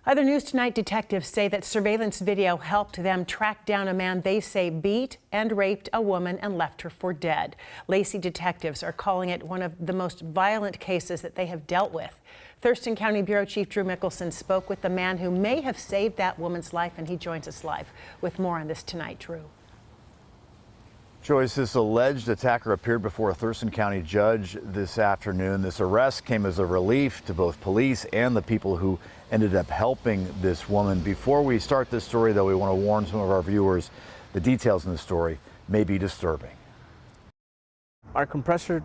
Other news tonight, detectives say that surveillance video helped them track down a man they say beat and raped a woman and left her for dead. Lacey detectives are calling it one of the most violent cases that they have dealt with. Thurston County Bureau Chief Drew Mickelson spoke with the man who may have saved that woman's life, and he joins us live with more on this tonight. Drew. Joyce, this alleged attacker appeared before a Thurston County judge this afternoon. This arrest came as a relief to both police and the people who ended up helping this woman. Before we start this story, though, we want to warn some of our viewers the details in the story may be disturbing. Our compressor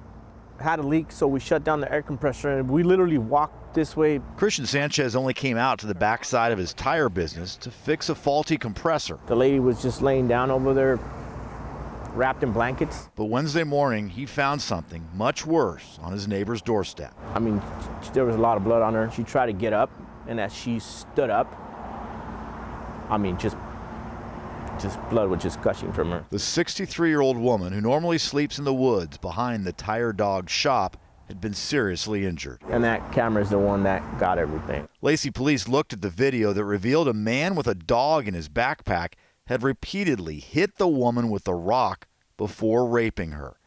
had a leak, so we shut down the air compressor, and we literally walked this way. Christian Sanchez only came out to the backside of his tire business to fix a faulty compressor. The lady was just laying down over there, wrapped in blankets. But Wednesday morning, he found something much worse on his neighbor's doorstep. I mean, there was a lot of blood on her. She tried to get up, and as she stood up, I mean, just blood was just gushing from her. The 63-year-old woman, who normally sleeps in the woods behind the Tire Dog shop, had been seriously injured. And that camera is the one that got everything. Lacey police looked at the video that revealed a man with a dog in his backpack had repeatedly hit the woman with a rock before raping her.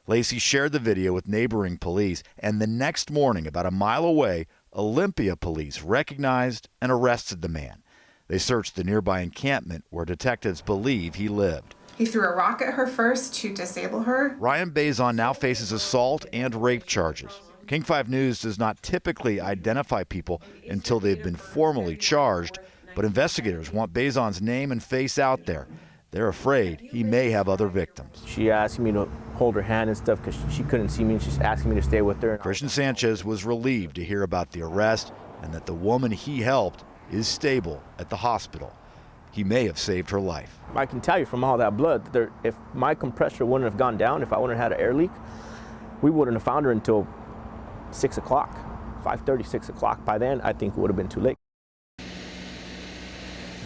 Lacey shared the video with neighboring police, and the next morning, about a mile away, Olympia police recognized and arrested the man. They searched the nearby encampment where detectives believe he lived. He threw a rock at her first to disable her. Ryan Bazon now faces assault and rape charges. King 5 News does not typically identify people until they've been formally charged, but investigators want Bazon's name and face out there. They're afraid he may have other victims. She asked me to hold her hand and stuff because she couldn't see me, and she's asking me to stay with her. Christian Sanchez was relieved to hear about the arrest and that the woman he helped is stable at the hospital. He may have saved her life. I can tell you from all that blood, if my compressor wouldn't have gone down, if I wouldn't have had an air leak, we wouldn't have found her until 6 o'clock, 5:30, 6 o'clock. By then, I think it would have been too late.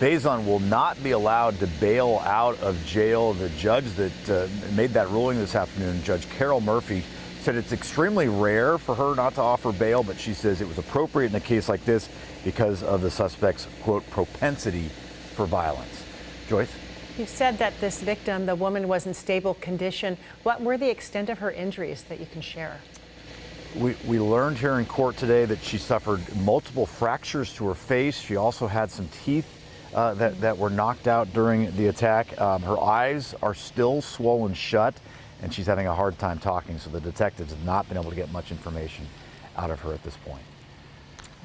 Bazon will not be allowed to bail out of jail. The judge that made that ruling this afternoon, Judge Carol Murphy, said it's extremely rare for her not to offer bail, but she says it was appropriate in a case like this because of the suspect's, quote, propensity for violence. Joyce? You said that this victim, the woman, was in stable condition. What were the extent of her injuries that you can share? We learned here in court today that she suffered multiple fractures to her face. She also had some teeth that were knocked out during the attack. Her eyes are still swollen shut, and she's having a hard time talking, so the detectives have not been able to get much information out of her at this point.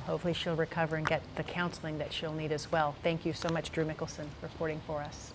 Hopefully she'll recover and get the counseling that she'll need as well. Thank you so much, Drew Mickelson, reporting for us.